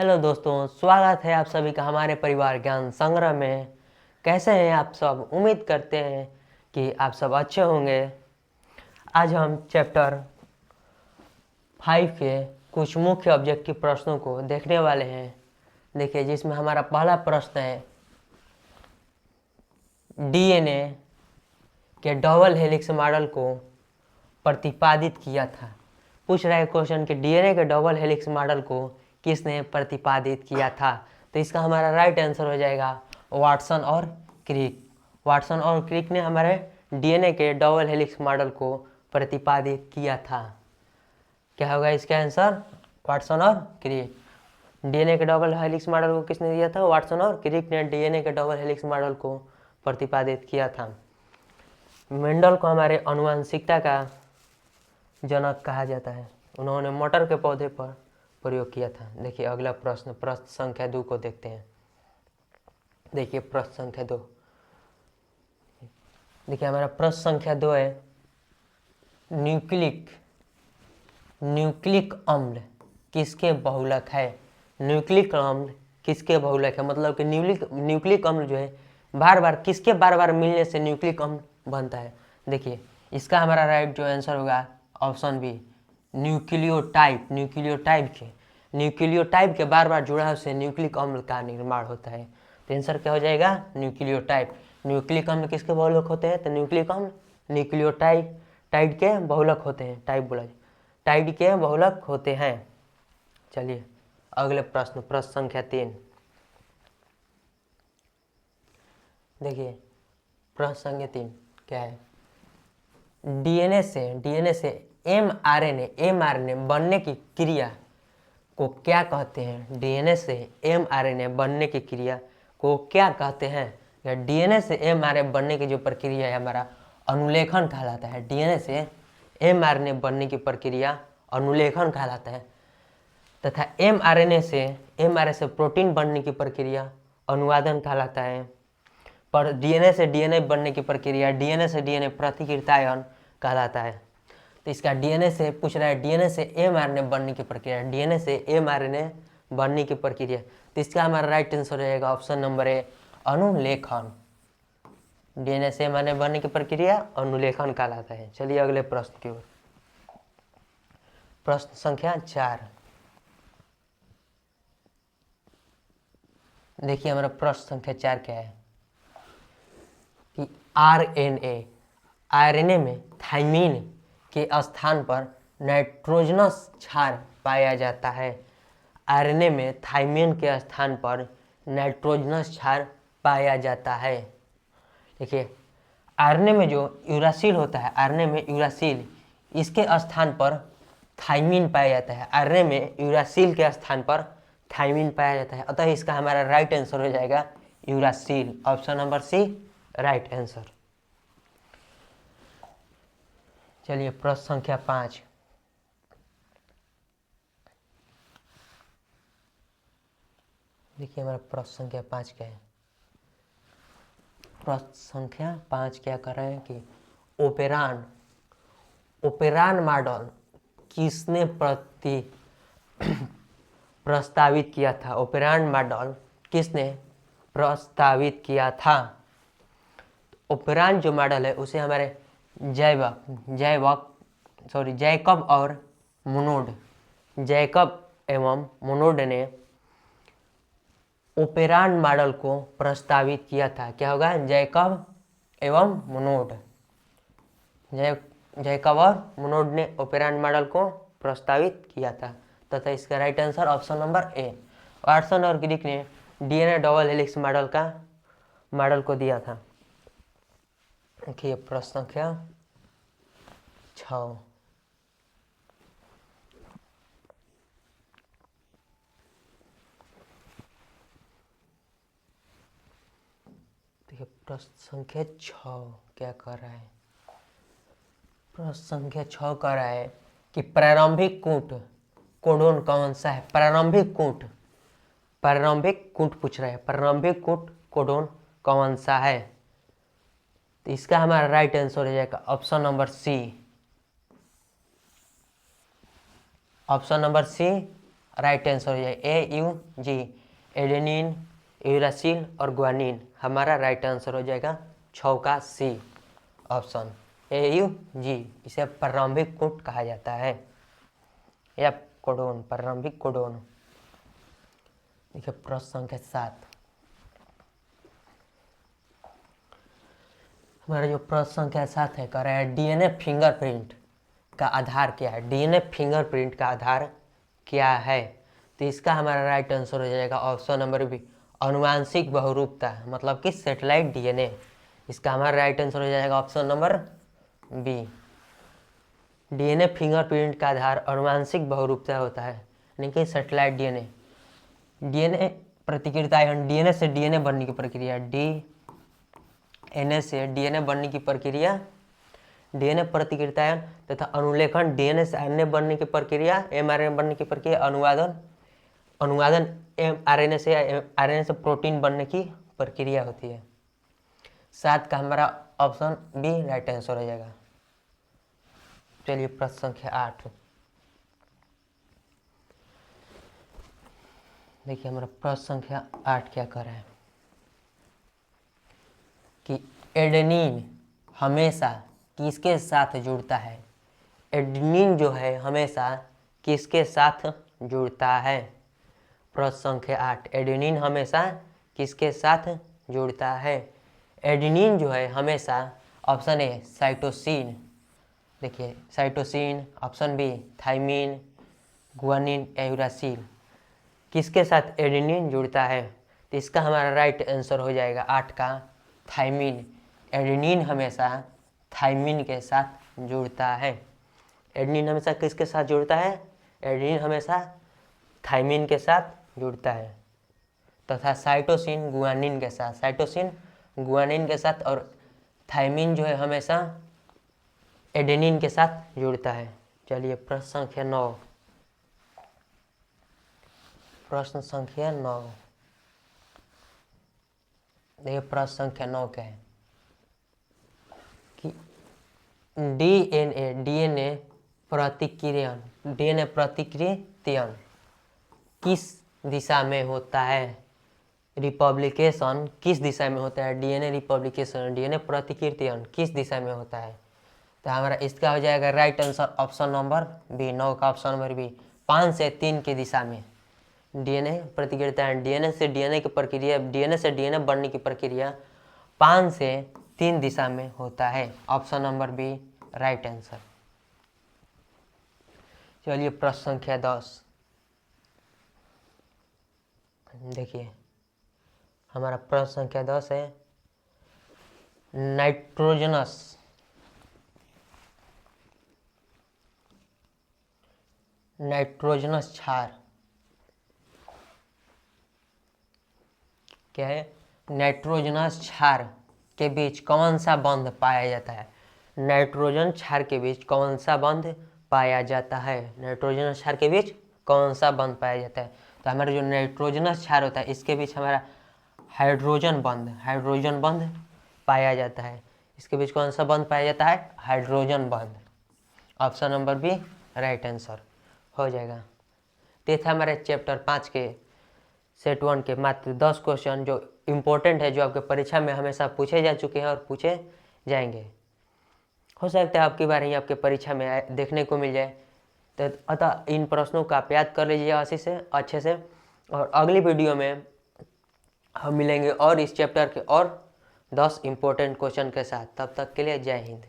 Hello दोस्तों, स्वागत है आप सभी का हमारे परिवार ज्ञान संग्रह में। कैसे हैं आप सब? उम्मीद करते हैं कि आप सब अच्छे होंगे। आज हम चैप्टर 5 के कुछ मुख्य ऑब्जेक्टिव प्रश्नों को देखने वाले हैं। देखिए, जिसमें हमारा पहला प्रश्न है, डीएनए के डबल हेलिक्स मॉडल को प्रतिपादित किया था। पूछ रहा है क्वेश्चन कि डीएनए के डबल हेलिक्स मॉडल को किसने प्रतिपादित किया था? तो इसका हमारा राइट आंसर हो जाएगा वाटसन और क्रिक। वाटसन और क्रिक ने हमारे डीएनए के डबल हेलिक्स मॉडल को प्रतिपादित किया था। क्या होगा इसका आंसर? वाटसन और क्रिक। डीएनए के डबल हेलिक्स मॉडल को किसने दिया था? वाटसन और क्रिक ने डीएनए के डबल हेलिक्स मॉडल को प्रतिपादित किया था। मेंडल को हमारे आनुवंशिकता का जनक कहा जाता है। उन्होंने मटर के पौधे पर प्रयोग किया था। देखिए अगला प्रश्न, प्रश्न संख्या 2 को देखते हैं। देखिए प्रश्न संख्या 2। देखिए हमारा प्रश्न संख्या 2 है, न्यूक्लिक अम्ल किसके बहुलक है? न्यूक्लिक अम्ल किसके बहुलक है? मतलब कि न्यूक्लिक अम्ल जो है बार बार मिलने से न्यूक्लिक अम्ल बनता है। देखिए इसका हमारा राइट जो आंसर होगा ऑप्शन बी, न्यूक्लियोटाइप के बार बार जुड़ाव से न्यूक्लिक अम्ल का निर्माण होता है। तो आंसर क्या हो जाएगा? न्यूक्लियोटाइप। न्यूक्लिक अम्ल किसके बहुलक होते हैं? तो न्यूक्लिक अम्ल न्यूक्लियोटाइड के बहुलक होते हैं। टाइड के बहुलक होते हैं। चलिए अगले प्रश्न, प्रश्न संख्या 3। देखिए प्रश्न संख्या 3 क्या है? डीएनए से एमआरएनए बनने की क्रिया को क्या कहते हैं? डीएनए से एमआरएनए बनने की क्रिया को क्या कहते हैं? या डीएनए से एमआरएनए बनने की जो प्रक्रिया है हमारा अनुलेखन कहलाता है। डीएनए से एमआरएनए बनने की प्रक्रिया अनुलेखन कहलाता है, तथा एमआरएनए से प्रोटीन बनने की प्रक्रिया अनुवादन कहलाता है। पर डीएनए से डीएनए बनने की प्रक्रिया डीएनए से डीएनए प्रतिकृतायन कहलाता है। तो इसका डीएनए से पूछ रहा है, डीएनए से एमआरएनए बनने की प्रक्रिया, डीएनए से एमआरएनए बनने की प्रक्रिया। तो इसका हमारा राइट आंसर हो जाएगा ऑप्शन नंबर ए, अनुलेखन। डीएनए से एमआरएनए बनने की प्रक्रिया अनुलेखन कहलाता है। चलिए अगले प्रश्न की ओर। प्रश्न संख्या 4। देखिए हमारा प्रश्न संख्या 4 क्या है कि आरएनए में थाइमिन के स्थान पर नाइट्रोजनस क्षार पाया जाता है। आरएनए में थाइमिन के स्थान पर नाइट्रोजनस क्षार पाया जाता है। देखिए आरएनए में जो यूरासिल होता है, आरएनए में यूरासिल, इसके स्थान पर थाइमिन पाया जाता है। आरएनए में यूरासिल के स्थान पर थाइमिन पाया जाता है। अतः इसका हमारा राइट आंसर हो जाएगा uracil. Option number C right answer. चलिए प्रश्न संख्या 5। देखिए हमारा प्रश्न संख्या 5 क्या है? प्रश्न संख्या 5 क्या कर रहे हैं कि ओपेरान मॉडल किसने प्रस्तावित किया था? ओपेरान मॉडल किसने प्रस्तावित किया था? ओपेरान जो मॉडल है उसे हमारे जैकब और मोनोड, जैकब एवं मोनोड ने ओपेरान मॉडल को प्रस्तावित किया था। क्या होगा? जैकब एवं मोनोड। जैकब और मोनोड ने ओपेरान मॉडल को प्रस्तावित किया था, तथा इसका right answer option number A. Watson और क्रिक ने डीएनए डबल हेलिक्स मॉडल को दिया था। देखिए प्रश्न संख्या 6। देखिए प्रश्न संख्या 6 क्या कर रहा है? प्रश्न संख्या 6 कर रहा है कि प्रारंभिक कूट कोडोन कौन सा है? प्रारंभिक कूट पूछ रहा है, प्रारंभिक कूट कोडोन कौन सा है? तो इसका हमारा राइट आंसर हो जाएगा option number C. Option number C right answer हो जाएगा AUG, एडेनिन, यूरासिल और ग्वानिन। हमारा राइट आंसर हो जाएगा 6 का C ऑप्शन AUG। इसे प्रारंभिक कूट कहा जाता है या कोडोन, प्रारंभिक कोडोन। देखिए प्रश्न संख्या 7, हमारा जो प्रश्न संख्या 7 है कह रहा है DNA फिंगरप्रिंट का आधार क्या है। DNA फिंगरप्रिंट का आधार क्या है, तो इसका हमारा राइट आंसर हो जाएगा ऑप्शन नंबर बी, अनुवांशिक बहुरूपता, मतलब कि सेटेलाइट DNA। इसका हमारा राइट आंसर हो जाएगा option number B. DNA fingerprint का आधार अनुवांशिक बहुरूपता होता है, यानी कि सेटेलाइट DNA। DNA प्रतिकृतियां, DNA से DNA बनने की प्रक्रिया, DNA से DNA बनने की प्रक्रिया, DNA प्रतिकृतियां तथा अनुलेखन, DNA से RNA बनने की प्रक्रिया, mRNA बनने की प्रक्रिया, अनुवादन RNA से प्रोटीन बनने की प्रक्रिया होती है। 7 का हमारा ऑप्शन बी राइट आंसर हो जाएगा। चलिए प्रश्न संख्या 8, देखिए हमारा प्रश्न संख्या 8 क्या कर रहा है कि एडेनिन हमेशा किसके साथ जुड़ता है। एडेनिन जो है हमेशा किसके साथ जुड़ता है। प्रश्न संख्या 8, एडेनिन हमेशा किसके साथ जुड़ता है। एडेनिन जो है हमेशा, ऑप्शन ए साइटोसिन, देखिए cytosine, option B thymine, guanine, uracil, किसके साथ एडेनिन जुड़ता है, तो इसका हमारा राइट आंसर हो जाएगा 8 का थाइमिन। एडेनिन हमेशा थाइमिन के साथ जुड़ता है। एडेनिन हमेशा किसके साथ जुड़ता है, एडेनिन हमेशा थाइमिन के साथ जुड़ता है तथा साइटोसिन गुआनिन के साथ, साइटोसिन गुआनिन के साथ, और थाइमिन जो है हमेशा एडेनिन के साथ जुड़ता है। चलिए प्रश्न संख्या 9, प्रश्न संख्या 9, देखिए प्रश्न संख्या 9 क्या है कि डीएनए प्रतिकृतियन किस दिशा में होता है। रिपब्लिकेशन किस दिशा में होता है, डीएनए रिपब्लिकेशन, डीएनए प्रतिकृतियन किस दिशा में होता है, तो हमारा इसका हो जाएगा right answer option number B, 9 का ऑप्शन नंबर बी, 5 से 3 की दिशा में। डीएनए प्रतिकृतियां, डीएनए से डीएनए की प्रक्रिया, डीएनए से डीएनए बनने की प्रक्रिया 5 से 3 दिशा में होता है। Option number B right answer. चलिए प्रश्न संख्या 10, देखिए हमारा प्रश्न संख्या 10 है नाइट्रोजनस क्षार क्या है। नाइट्रोजनस क्षार के बीच कौन सा बंध पाया जाता है। नाइट्रोजन क्षार के बीच कौन सा बंध पाया जाता है, नाइट्रोजन क्षार के बीच कौन सा बंध पाया जाता है, तो हमारा जो नाइट्रोजनस क्षार होता है इसके बीच हमारा हाइड्रोजन बंध पाया जाता है। इसके बीच कौन सा बंध पाया जाता है, हाइड्रोजन बंध। Option number B right answer हो जाएगा। तो था हमारे चैप्टर 5 के सेट 1 के मात्र 10 क्वेश्चन जो इम्पोर्टेंट है, जो आपके परीक्षा में हमेशा पूछे जा चुके हैं और पूछे जाएंगे। हो सकता है आपकी बार ही आपके परीक्षा में देखने को मिल जाए, तो अतः इन प्रश्नों का आप याद कर लीजिए अच्छे से। और अगली वीडियो में हम मिलेंगे और इस चैप्टर के और 10 इम्पोर्टेंट क्वेश्चन के साथ। तब तक के लिए जय हिंद।